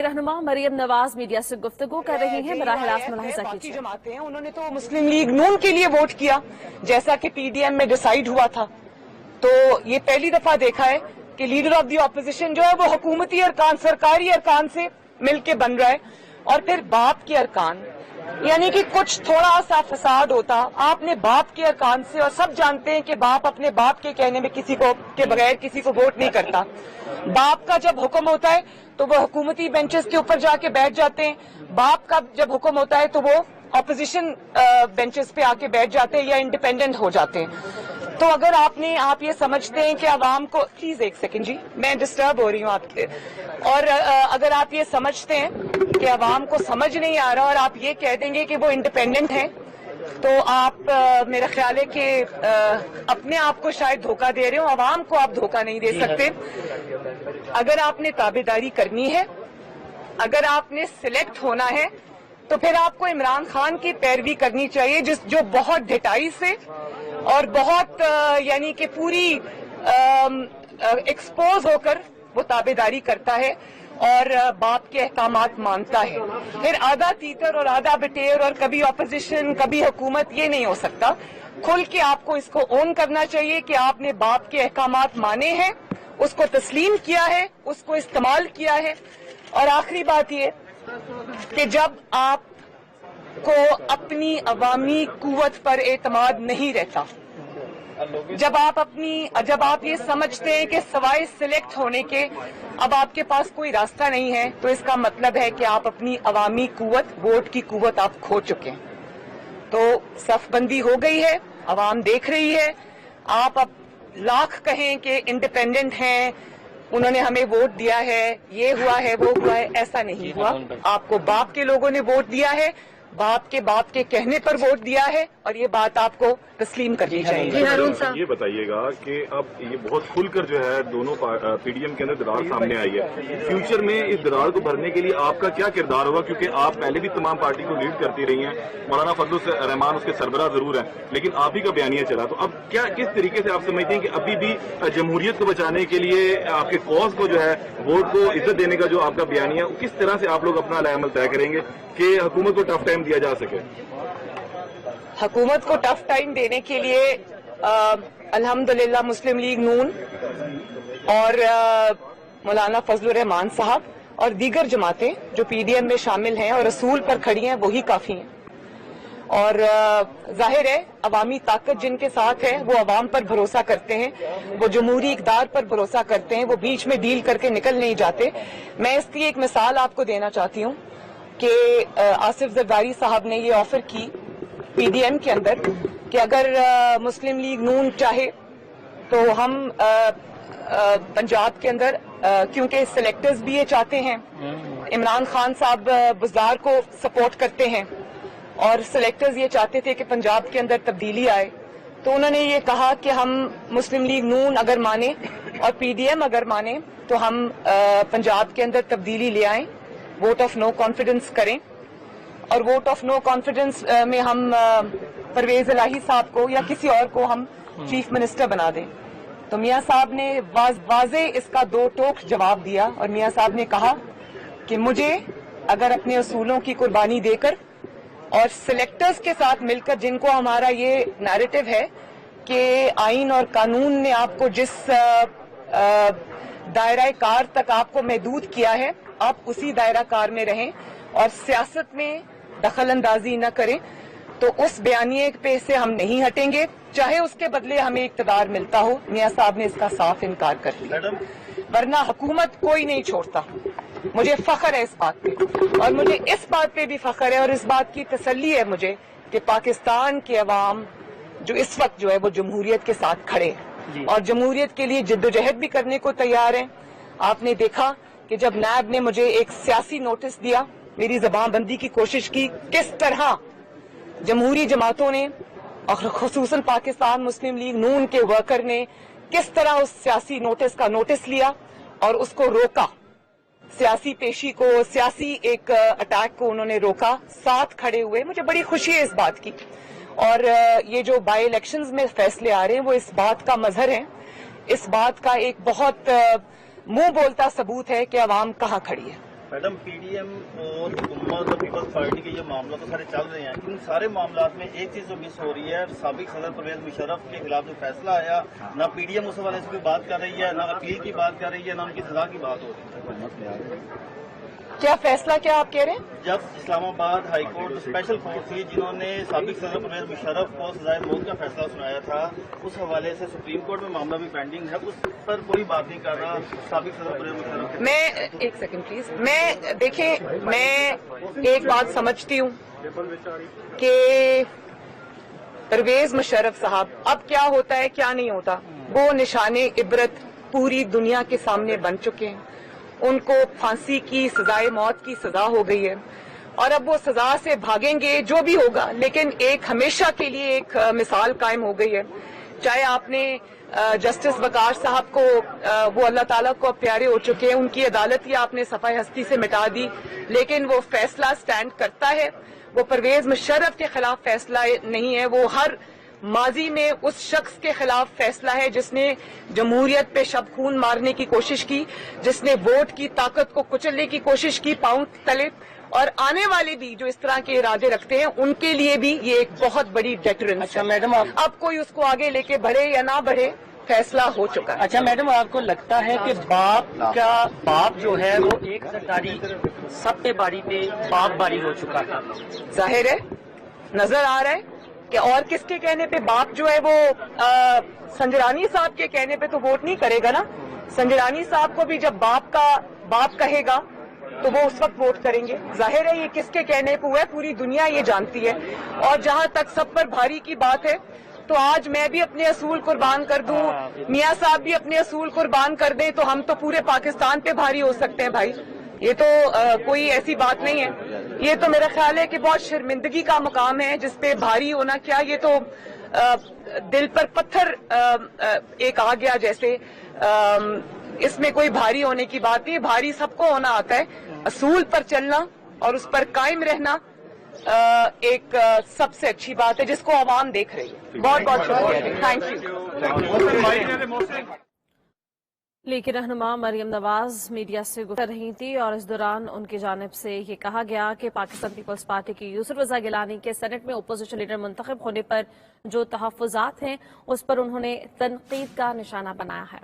रहनुमा मरियम नवाज मीडिया से गुफ्तगू कर रही हैं। बराह रास्त मुलाहिजा कीजिए। जमाते हैं उन्होंने तो मुस्लिम लीग नून के लिए वोट किया जैसा कि पीडीएम में डिसाइड हुआ था। तो ये पहली दफा देखा है कि लीडर ऑफ द ऑपोजिशन जो है वो हुकूमती अरकान, सरकारी अरकान से मिलके बन रहा है और फिर बाप के अरकान, यानी कि कुछ थोड़ा सा फसाद होता आपने बाप के अरकान से, और सब जानते हैं कि बाप अपने बाप के कहने में किसी को के बगैर किसी को वोट नहीं करता। बाप का जब हुक्म होता है तो वो हुकूमती बेंचेस के ऊपर जाके बैठ जाते हैं, बाप का जब हुक्म होता है तो वो ऑपोजिशन बेंचेस पे आके बैठ जाते हैं या इंडिपेंडेंट हो जाते हैं। तो अगर आप ये समझते हैं कि आवाम को, प्लीज एक सेकंड जी, मैं डिस्टर्ब हो रही हूँ आपके, और अगर आप ये समझते हैं कि आवाम को समझ नहीं आ रहा और आप ये कह देंगे कि वो इंडिपेंडेंट हैं, तो आप मेरा ख्याल है कि अपने आप को शायद धोखा दे रहे हो, आवाम को आप धोखा नहीं दे सकते। अगर आपने ताबेदारी करनी है, अगर आपने सिलेक्ट होना है, तो फिर आपको इमरान खान की पैरवी करनी चाहिए, जो बहुत ढिठाई से और बहुत यानी कि पूरी एक्सपोज होकर वो ताबेदारी करता है और बाप के अहकामात मानता है। फिर आधा तीतर और आधा बटेर और कभी ऑपोजिशन कभी हुकूमत, ये नहीं हो सकता। खुल के आपको इसको ओन करना चाहिए कि आपने बाप के अहकामात माने हैं, उसको तस्लीम किया है, उसको इस्तेमाल किया है। और आखिरी बात ये कि जब आपको अपनी अवामी कुव्वत पर एतमाद नहीं रहता, जब आप ये समझते हैं कि सवाए सिलेक्ट होने के अब आपके पास कोई रास्ता नहीं है, तो इसका मतलब है कि आप अपनी अवामी कुव्वत, वोट की कुव्वत आप खो चुके हैं। तो सफबंदी हो गई है, अवाम देख रही है। आप अब लाख कहें कि इंडिपेंडेंट हैं, उन्होंने हमें वोट दिया है, ये हुआ है, वो हुआ है, ऐसा नहीं हुआ। आपको बाप के लोगों ने वोट दिया है, बाप के कहने पर वोट दिया है, और ये बात आपको तस्लीम करनी चाहिए। ये बताइएगा कि अब ये बहुत खुलकर जो है दोनों पीडीएम के अंदर दरार सामने आई है, फ्यूचर में इस दरार को भरने के लिए आपका क्या किरदार होगा? क्योंकि आप पहले भी तमाम पार्टी को लीड करती रही हैं, मौलाना फजलुर रहमान उसके सरबराह जरूर हैं, लेकिन आप ही का बयानिया चला। तो अब क्या, किस तरीके से आप समझते हैं कि अभी भी जमहूरियत को बचाने के लिए आपके कॉज को जो है, वोट को इज्जत देने का जो आपका बयानिया, किस तरह से आप लोग अपना अमल तय करेंगे कि हुकूमत को टफ टाइम दिया जा सके? हुकूमत को टफ टाइम देने के लिए अल्हम्दुलिल्लाह मुस्लिम लीग नून और मौलाना फजलुर रहमान साहब और दीगर जमातें जो पीडीएम में शामिल हैं और रसूल पर खड़ी हैं, वही काफी हैं। और जाहिर है अवामी ताकत जिनके साथ है वो अवाम पर भरोसा करते हैं, वो जमहूरी इक़दार पर भरोसा करते हैं, वो बीच में डील करके निकल नहीं जाते। मैं इसकी एक मिसाल आपको देना चाहती हूँ कि आसिफ जरदारी साहब ने ये ऑफर की पीडीएम के अंदर कि अगर मुस्लिम लीग नून चाहे तो हम पंजाब के अंदर, क्योंकि सिलेक्टर्स भी ये चाहते हैं, इमरान खान साहब बुज़दार को सपोर्ट करते हैं और सिलेक्टर्स ये चाहते थे कि पंजाब के अंदर तब्दीली आए, तो उन्होंने ये कहा कि हम मुस्लिम लीग नून अगर माने और पीडीएम अगर माने तो हम पंजाब के अंदर तब्दीली ले आएं, वोट ऑफ नो कॉन्फिडेंस करें, और वोट ऑफ नो कॉन्फिडेंस में हम परवेज इलाही साहब को या किसी और को हम चीफ मिनिस्टर बना दें। तो मियां साहब ने वाजे इसका दो टोक जवाब दिया और मियां साहब ने कहा कि मुझे अगर अपने असूलों की कुर्बानी देकर और सिलेक्टर्स के साथ मिलकर, जिनको हमारा ये नैरेटिव है कि आइन और कानून ने आपको जिस दायरा कार तक आपको महदूद किया है, आप उसी दायरा कार में रहें और सियासत में दखल अंदाजी न करें, तो उस बयानिए पे से हम नहीं हटेंगे, चाहे उसके बदले हमें इक़्तिदार मिलता हो। मियां साहब ने इसका साफ इनकार कर दिया, वरना हुकूमत कोई नहीं छोड़ता। मुझे फख्र है इस बात पे, और मुझे इस बात पे भी फख्र है और इस बात की तसल्ली है मुझे कि पाकिस्तान के अवाम जो इस वक्त जो है वो जमहूरियत के साथ खड़े हैं और जमहूरियत के लिए जिद्दोजहद भी करने को तैयार हैं। आपने देखा कि जब नैब ने मुझे एक सियासी नोटिस दिया, मेरी जबानबंदी की कोशिश की, किस तरह जमहूरी जमातों ने और खुसूसन पाकिस्तान मुस्लिम लीग नून के वर्कर ने किस तरह उस सियासी नोटिस का नोटिस लिया और उसको रोका, सियासी पेशी को, सियासी एक अटैक को उन्होंने रोका, साथ खड़े हुए। मुझे बड़ी खुशी है इस बात की, और ये जो बाई इलेक्शंस में फैसले आ रहे हैं वो इस बात का मजहर है, इस बात का एक बहुत मुंह बोलता सबूत है कि अवाम कहाँ खड़ी है। میڈم پی ڈی ایم اور حکومت اور پیپلز پارٹی کے یہ معاملات تو سارے چل رہے ہیں، ان سارے معاملات میں ایک چیز جو مس ہو رہی ہے، سابق صدر پرویز مشرف کے خلاف جو فیصلہ آیا، نہ پی ڈی ایم اس حوالے سے کوئی بات کر رہی ہے، نہ اپیل کی بات کر رہی ہے، نہ ان کی سزا کی بات ہو رہی ہے۔ کیا فیصلہ کیا آپ کہہ رہے ہیں؟ جب اسلام آباد ہائی کورٹ اسپیشل کورٹ تھی جنہوں نے سابق صدر پرویز مشرف کو سزائے موت کا فیصلہ سنایا تھا، اس حوالے سے سپریم کورٹ میں معاملہ بھی پینڈنگ ہے، اس پر کوئی بات نہیں کر رہا سابق صدر پرویز مشرف۔ میں ایک سیکنڈ پلیز، دیکھیں میں ایک بات سمجھتی ہوں کہ پرویز مشرف صاحب اب کیا ہوتا ہے کیا نہیں ہوتا وہ نشان عبرت پوری دنیا کے سامنے بن چکے ہیں۔ ان کو پھانسی کی سزائے موت کی سزا ہو گئی ہے اور اب وہ سزا سے بھاگیں گے جو بھی ہوگا، لیکن ایک ہمیشہ کے لیے ایک مثال قائم ہو گئی ہے۔ چاہے آپ نے جسٹس وقار صاحب کو وہ اللہ تعالیٰ کو پیارے ہو چکے ہیں، ان کی عدالت ہی آپ نے صفحہ ہستی سے مٹا دی، لیکن وہ فیصلہ سٹینڈ کرتا ہے۔ وہ پرویز مشرف کے خلاف فیصلہ نہیں ہے، وہ ہر ماضی میں اس شخص کے خلاف فیصلہ ہے جس نے جمہوریت پہ شب خون مارنے کی کوشش کی، جس نے ووٹ کی طاقت کو کچلنے کی کوشش کی پاؤں تلے، اور آنے والے بھی جو اس طرح کے ارادے رکھتے ہیں ان کے لیے بھی یہ ایک بہت بڑی ڈیٹرنس ہے۔ اچھا میڈم، اب کوئی اس کو آگے لے کے بڑھے یا نہ بڑھے، فیصلہ ہو چکا ہے۔ اچھا میڈم، آپ کو لگتا ہے کہ باپ جو ہے وہ ایک سرکاری سب پہ باری پہ باپ باری ہو چکا تھا؟ ظاہر ہے، نظر آ رہا ہے کہ اور کس کے کہنے پہ باپ جو ہے وہ سنجرانی صاحب کے کہنے پہ تو ووٹ نہیں کرے گا نا۔ سنجرانی صاحب کو بھی جب باپ کہے گا تو وہ اس وقت ووٹ کریں گے۔ ظاہر ہے یہ کس کے کہنے پہ ہوا ہے پوری دنیا یہ جانتی ہے۔ اور جہاں تک سب پر بھاری کی بات ہے تو آج میں بھی اپنے اصول قربان کر دوں، میاں صاحب بھی اپنے اصول قربان کر دیں تو ہم تو پورے پاکستان پہ بھاری ہو سکتے ہیں بھائی۔ یہ تو کوئی ایسی بات نہیں ہے، یہ تو میرا خیال ہے کہ بہت شرمندگی کا مقام ہے جس پہ بھاری ہونا کیا، یہ تو دل پر پتھر ایک آ گیا جیسے، اس میں کوئی بھاری ہونے کی بات نہیں۔ بھاری سب کو ہونا آتا ہے، اصول پر چلنا اور اس پر قائم رہنا ایک سب سے اچھی بات ہے جس کو عوام دیکھ رہی ہے۔ بہت بہت شکریہ، تھینک یو۔ لیکن رہنما مریم نواز میڈیا سے گفتگو کر رہی تھی اور اس دوران ان کی جانب سے یہ کہا گیا کہ پاکستان پیپلز پارٹی کی یوسف رضا گیلانی کے سینٹ میں اپوزیشن لیڈر منتخب ہونے پر جو تحفظات ہیں اس پر انہوں نے تنقید کا نشانہ بنایا ہے۔